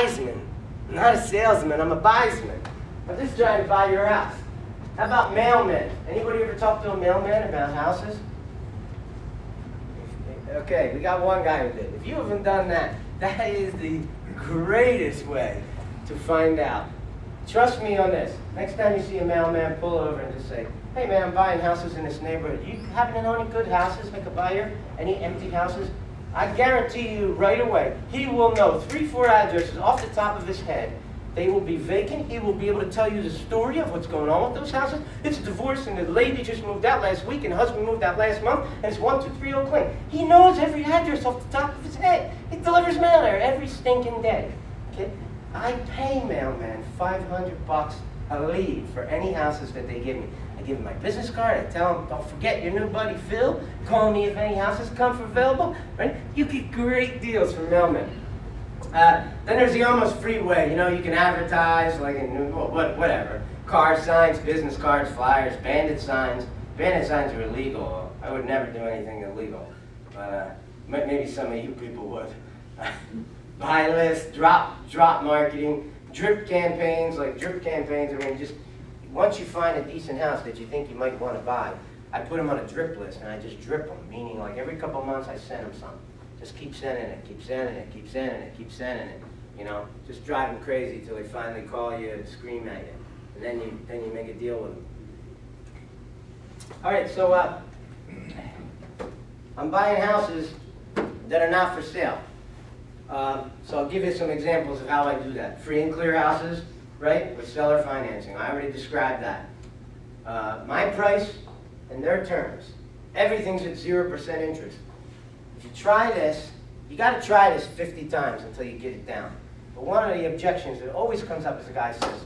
buysman, not a salesman. I'm a buysman. I'm just trying to buy your house. How about mailmen? Anybody ever talk to a mailman about houses? Okay, we got one guy who did. If you haven't done that, that is the greatest way to find out. Trust me on this. Next time you see a mailman, pull over and just say, hey man, I'm buying houses in this neighborhood. You happen to know any good houses I could buy here? Any empty houses? I guarantee you right away, he will know 3, 4 addresses off the top of his head. They will be vacant. He will be able to tell you the story of what's going on with those houses. It's a divorce, and the lady just moved out last week, and the husband moved out last month, and it's 123 Oak Lane. He knows every address off the top of his head. He delivers mail there every stinking day. Okay? I pay mailmen $500 a lead for any houses that they give me. I give them my business card. I tell them, don't forget your new buddy Phil. Call me if any houses come for available. Right? You get great deals from mailmen. Then there's the almost free way. You know, you can advertise like in whatever. Car signs, business cards, flyers, bandit signs. Bandit signs are illegal. I would never do anything illegal. But maybe some of you people would. Buy lists, drop marketing, drip campaigns. Like drip campaigns, I mean, just once you find a decent house that you think you might want to buy, I put them on a drip list and I just drip them. Meaning, like every couple of months, I send them something. Just keep sending it, keep sending it, keep sending it, keep sending it. You know, just drive them crazy till they finally call you and scream at you, and then you make a deal with them. All right, so I'm buying houses that are not for sale. So I'll give you some examples of how I do that. Free and clear houses, right, with seller financing. I already described that. My price and their terms. Everything's at 0% interest. If you try this, you got to try this 50 times until you get it down. But one of the objections that always comes up is a guy says,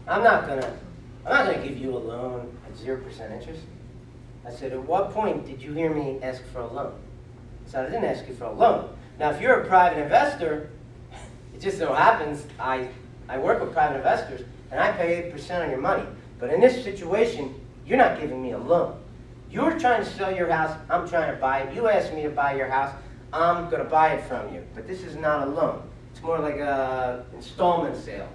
I'm not gonna give you a loan at 0% interest. I said, at what point did you hear me ask for a loan? I said, I didn't ask you for a loan. Now, if you're a private investor, it just so happens I work with private investors and I pay 8% on your money. But in this situation, you're not giving me a loan. You're trying to sell your house, I'm trying to buy it. You asked me to buy your house, I'm going to buy it from you. But this is not a loan. It's more like an installment sale,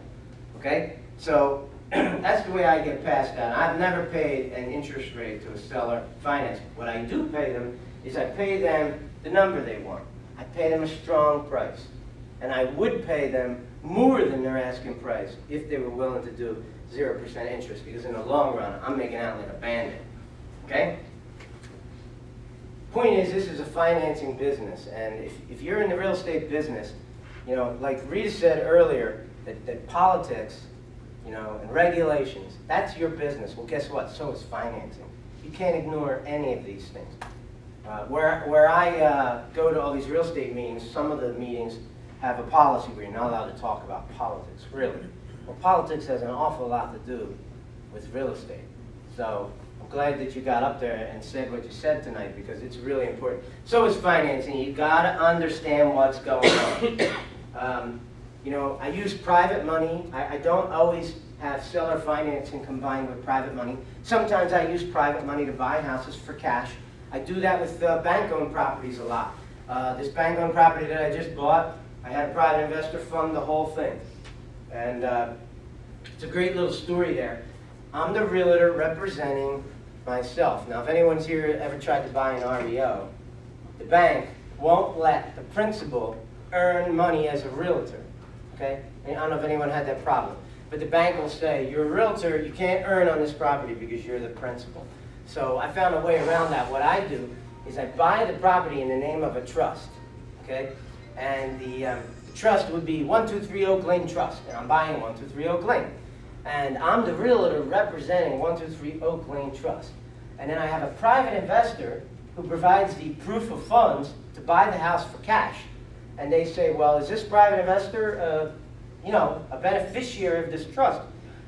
okay? So that's the way I get past that. I've never paid an interest rate to a seller finance. What I do pay them is I pay them the number they want. I pay them a strong price. And I would pay them more than their asking price if they were willing to do 0% interest, because in the long run, I'm making out like a bandit. Okay? Point is, this is a financing business, and if you're in the real estate business, you know, like Rita said earlier, that politics, you know, and regulations, that's your business. Well, guess what? So is financing. You can't ignore any of these things. Where I go to all these real estate meetings, some of the meetings have a policy where you're not allowed to talk about politics, really. Well, politics has an awful lot to do with real estate. So I'm glad that you got up there and said what you said tonight, because it's really important. So is financing. You got to understand what's going on. You know, I use private money. I don't always have seller financing combined with private money. Sometimes I use private money to buy houses for cash. I do that with bank-owned properties a lot. This bank-owned property that I just bought, I had a private investor fund the whole thing. And it's a great little story there. I'm the realtor representing myself. Now, if anyone's here ever tried to buy an REO, the bank won't let the principal earn money as a realtor. Okay? I don't know if anyone had that problem. But the bank will say, you're a realtor, you can't earn on this property because you're the principal. So I found a way around that. What I do is I buy the property in the name of a trust. Okay? And the trust would be 123 Oak Lane Trust. And I'm buying 123 Oak Lane. And I'm the realtor representing 123 Oak Lane Trust. And then I have a private investor who provides the proof of funds to buy the house for cash. And they say, well, is this private investor, you know, a beneficiary of this trust?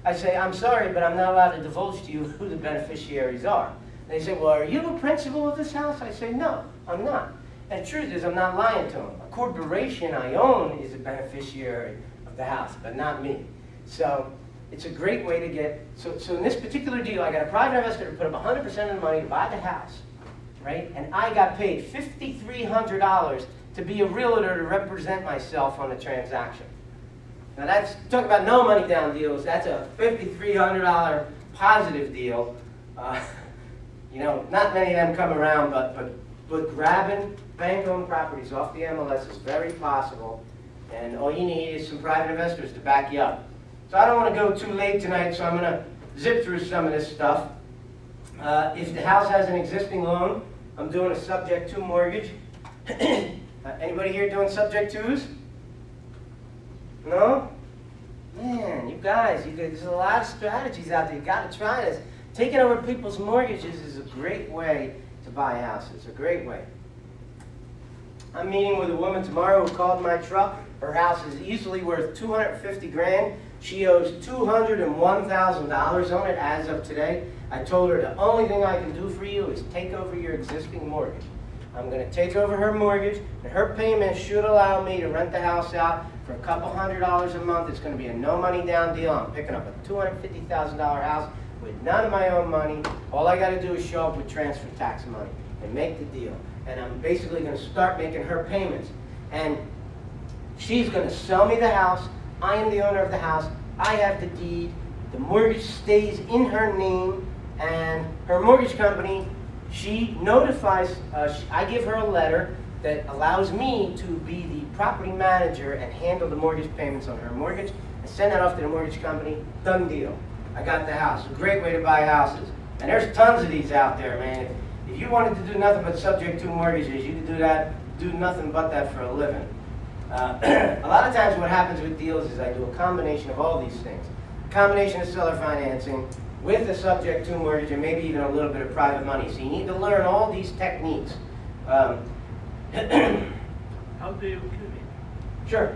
I say, I'm sorry, but I'm not allowed to divulge to you who the beneficiaries are. And they say, well, are you a principal of this house? I say, no, I'm not. And the truth is, I'm not lying to them. A corporation I own is a beneficiary of the house, but not me. So it's a great way to get, so in this particular deal, I got a private investor to put up 100% of the money to buy the house, right? And I got paid $5,300 to be a realtor to represent myself on a transaction. Now that's, talk about no money down deals, that's a $5,300 positive deal. You know, not many of them come around, but grabbing bank-owned properties off the MLS is very possible, and all you need is some private investors to back you up. So I don't want to go too late tonight, so I'm going to zip through some of this stuff. If the house has an existing loan, I'm doing a subject to mortgage. Anybody here doing subject twos? No? Man, you guys, there's a lot of strategies out there. You got to try this. Taking over people's mortgages is a great way to buy houses, a great way. I'm meeting with a woman tomorrow who called my truck. Her house is easily worth $250 grand. She owes $201,000 on it as of today. I told her the only thing I can do for you is take over your existing mortgage. I'm going to take over her mortgage, and her payment should allow me to rent the house out for a couple $100s a month. It's going to be a no money down deal. I'm picking up a $250,000 house with none of my own money. All I got to do is show up with transfer tax money and make the deal. And I'm basically going to start making her payments. And she's going to sell me the house. I am the owner of the house. I have the deed. The mortgage stays in her name. And her mortgage company, she notifies, I give her a letter that allows me to be the property manager and handle the mortgage payments on her mortgage. I send that off to the mortgage company. Done deal. I got the house. A great way to buy houses. And there's tons of these out there, man. If you wanted to do nothing but subject to mortgages, you could do nothing but that for a living. A lot of times what happens with deals is I do a combination of all these things. A combination of seller financing with a subject to mortgage and maybe even a little bit of private money. So you need to learn all these techniques. How do you, Sure.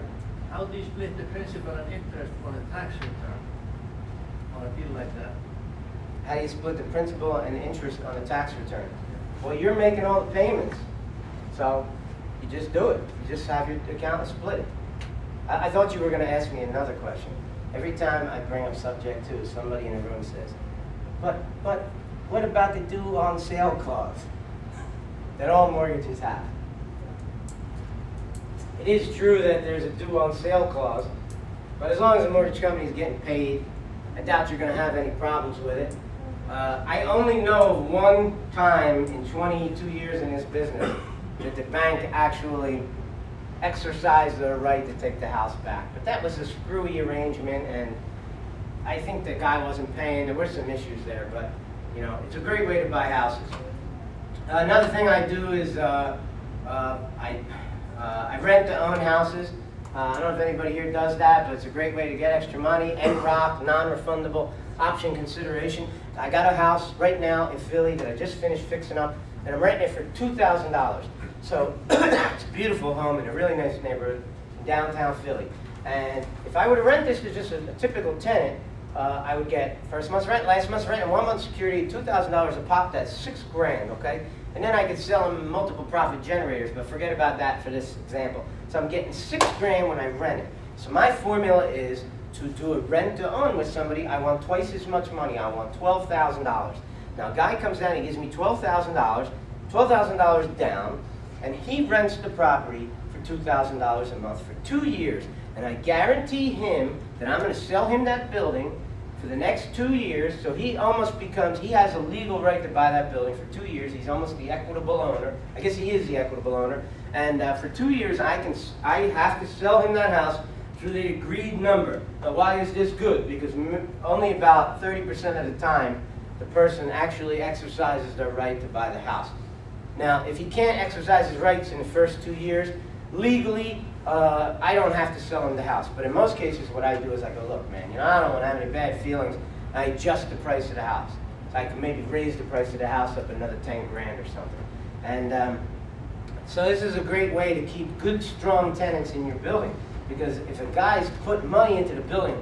how do you split the principal and interest on a tax return on a deal like that? How do you split the principal and interest on a tax return? Well, you're making all the payments, so you just do it. You just have your accountant split it. I thought you were going to ask me another question. Every time I bring up subject to, somebody in the room says, but what about the due on sale clause that all mortgages have? It is true that there's a due on sale clause, but as long as the mortgage company is getting paid, I doubt you're going to have any problems with it. I only know of one time in 22 years in this business that the bank actually exercised their right to take the house back. But that was a screwy arrangement, and I think the guy wasn't paying. There were some issues there, but you know, it's a great way to buy houses. Another thing I do is I rent to own houses. I don't know if anybody here does that, but it's a great way to get extra money. NROC, non-refundable option consideration. I got a house right now in Philly that I just finished fixing up, and I'm renting it for $2,000. So it's a beautiful home in a really nice neighborhood in downtown Philly. And if I were to rent this to just a typical tenant, I would get first month's rent, last month's rent, and 1 month's security, $2,000 a pop. That's $6 grand, okay? And then I could sell them multiple profit generators, but forget about that for this example. So I'm getting $6 grand when I rent it. So my formula is to do a rent to own with somebody. I want twice as much money. I want $12,000. Now a guy comes down, he gives me $12,000, $12,000 down, and he rents the property for $2,000 a month for 2 years. And I guarantee him that I'm going to sell him that building for the next 2 years, so he almost becomes, he has a legal right to buy that building for 2 years. He's almost the equitable owner. I guess he is the equitable owner. And for 2 years, I have to sell him that house through the agreed number. Now, why is this good? Because only about 30% of the time, the person actually exercises their right to buy the house. Now, if he can't exercise his rights in the first 2 years, legally, I don't have to sell him the house. But in most cases, what I do is I go, look, man, you know, I don't want to have any bad feelings. I adjust the price of the house. So I can maybe raise the price of the house up another 10 grand or something. And so this is a great way to keep good, strong tenants in your building. Because if a guy's put money into the building,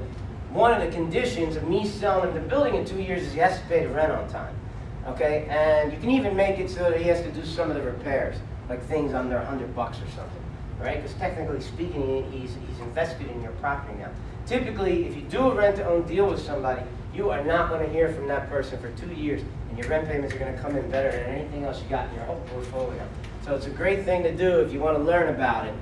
one of the conditions of me selling him the building in 2 years is he has to pay the rent on time. Okay? And you can even make it so that he has to do some of the repairs, like things under $100 or something. Right? Because technically speaking, he's invested in your property now. Typically, if you do a rent-to-own deal with somebody, you are not going to hear from that person for 2 years, and your rent payments are going to come in better than anything else you got in your whole portfolio. So it's a great thing to do if you want to learn about it.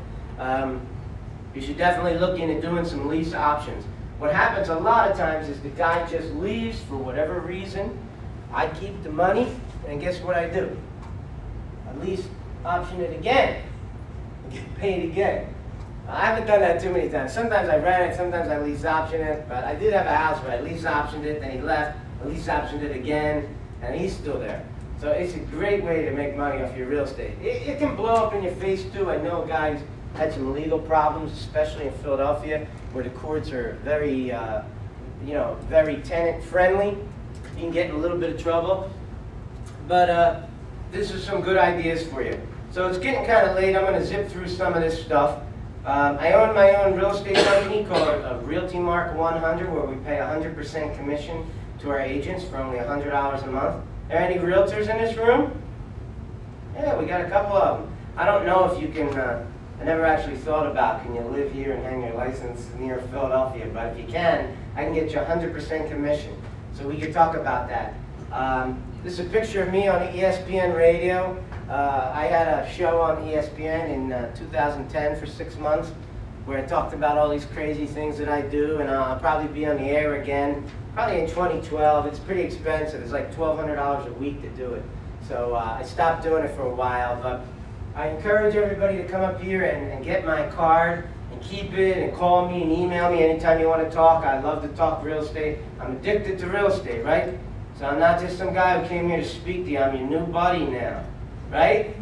You should definitely look into doing some lease options. What happens a lot of times is the guy just leaves for whatever reason. I keep the money, and guess what I do? I lease option it again and get paid again. I haven't done that too many times. Sometimes I rent it, sometimes I lease option it, but I did have a house where I lease optioned it, then he left, I lease optioned it again, and he's still there. So it's a great way to make money off your real estate. It can blow up in your face too. I know guys had some legal problems, especially in Philadelphia, where the courts are very, very tenant friendly. You can get in a little bit of trouble. But this is some good ideas for you. So it's getting kind of late. I'm going to zip through some of this stuff. I own my own real estate company called Realty Mark 100, where we pay 100% commission to our agents for only $100 a month. Are there any realtors in this room? Yeah, we got a couple of them. I don't know if you can, I never actually thought about, can you live here and hang your license near Philadelphia, but if you can, I can get you 100% commission. So we could talk about that. This is a picture of me on ESPN radio. I had a show on ESPN in 2010 for 6 months where I talked about all these crazy things that I do, and I'll probably be on the air again, probably in 2012. It's pretty expensive. It's like $1,200 a week to do it. So I stopped doing it for a while, but I encourage everybody to come up here and get my card and keep it and call me and email me anytime you want to talk. I love to talk real estate. I'm addicted to real estate, right? So I'm not just some guy who came here to speak to you. I'm your new buddy now, right?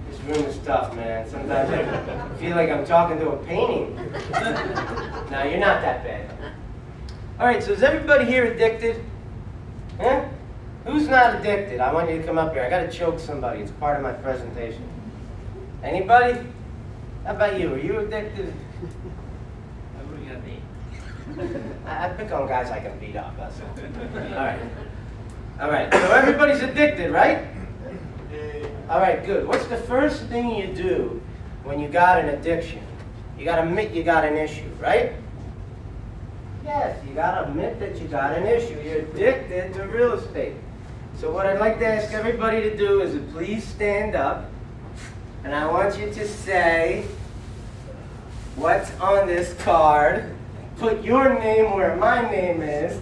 This room is tough, man. Sometimes I feel like I'm talking to a painting. No, you're not that bad. All right, so is everybody here addicted? Huh? Who's not addicted? I want you to come up here. I got to choke somebody. It's part of my presentation. Anybody? How about you? Are you addicted? I'm looking at me. I pick on guys I can beat up. That's all. All right. All right. So everybody's addicted, right? All right. Good. What's the first thing you do when you got an addiction? You got to admit you got an issue, right? Yes. You got to admit that you got an issue. You're addicted to real estate. So what I'd like to ask everybody to do is to please stand up, and I want you to say what's on this card. Put your name where my name is.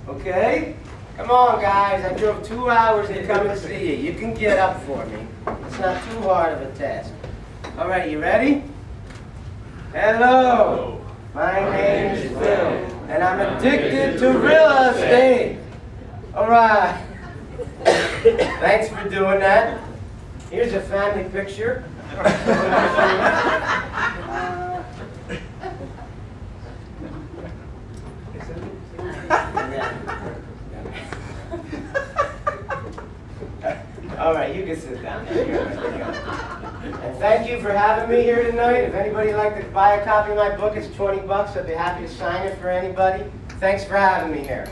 Okay? Come on, guys. I drove 2 hours to come and see you. You can get up for me. It's not too hard of a task. All right, you ready? Hello. My name is Phil, and I'm addicted to real estate. All right. Thanks for doing that. Here's a family picture. All right, you can sit down. And thank you for having me here tonight. If anybody would like to buy a copy of my book, it's 20 bucks. I'd be happy to sign it for anybody. Thanks for having me here.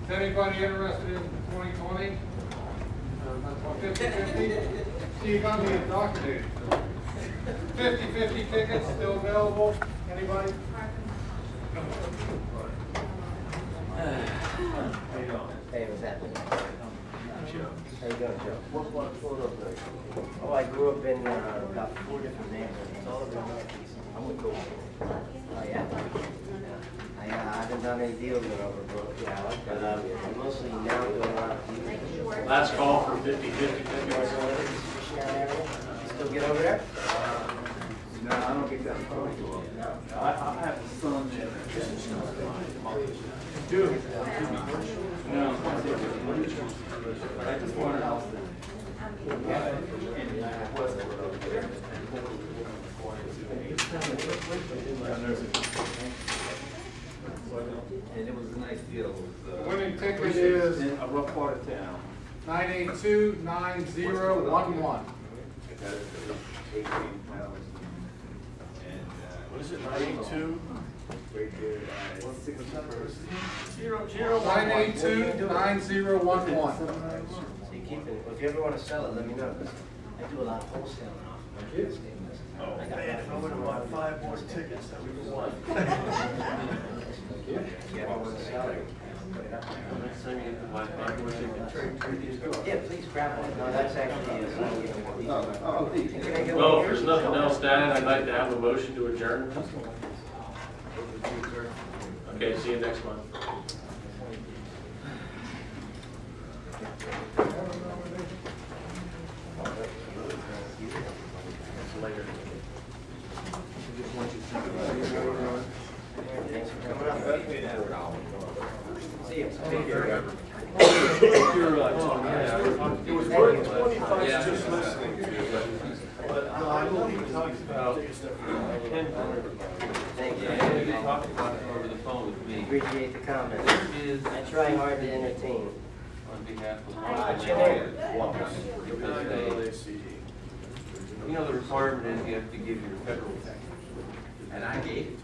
Is anybody interested in 2020? 50-50? See, you got me indoctrinated. 50-50 tickets still available? Anybody? Hey, what's happening? Joe. How you doing, Joe? Oh, I grew up in about 4 different neighborhoods, all over the Northeast. I'm with Gold. Oh, yeah? I haven't done any deals in Overbrook, but I'm mostly now doing a lot of deals. Last call for 50-50. You still get over there? No, I don't get that far. No. I have a son that Dude. No. I just bought a house there. And it was a nice deal. Winning ticket is in a rough part of town. 982-9011. What is it, 982? 982-9011. So you keep it. If you ever want to sell it, let me know. I do a lot of wholesaling off of real estate business. Oh, I got Man, if I would have bought 5 more tickets, that would have won. Next time you get to buy 5 more tickets. Yeah, please grab one. No, that's actually, Can I get Well, one if there's here? nothing else to add, I'd like to have a motion to adjourn. Okay, see you next month. Later. Thanks for coming up. See you. It was worth 25 just listening to you, but I know you talked about Thank you. Yeah, you talked about it over the phone with me. Appreciate the comment. There is, I try hard to entertain. on behalf of. What's your name? Because they, you know, the requirement is you have to give your federal tax. And I gave it.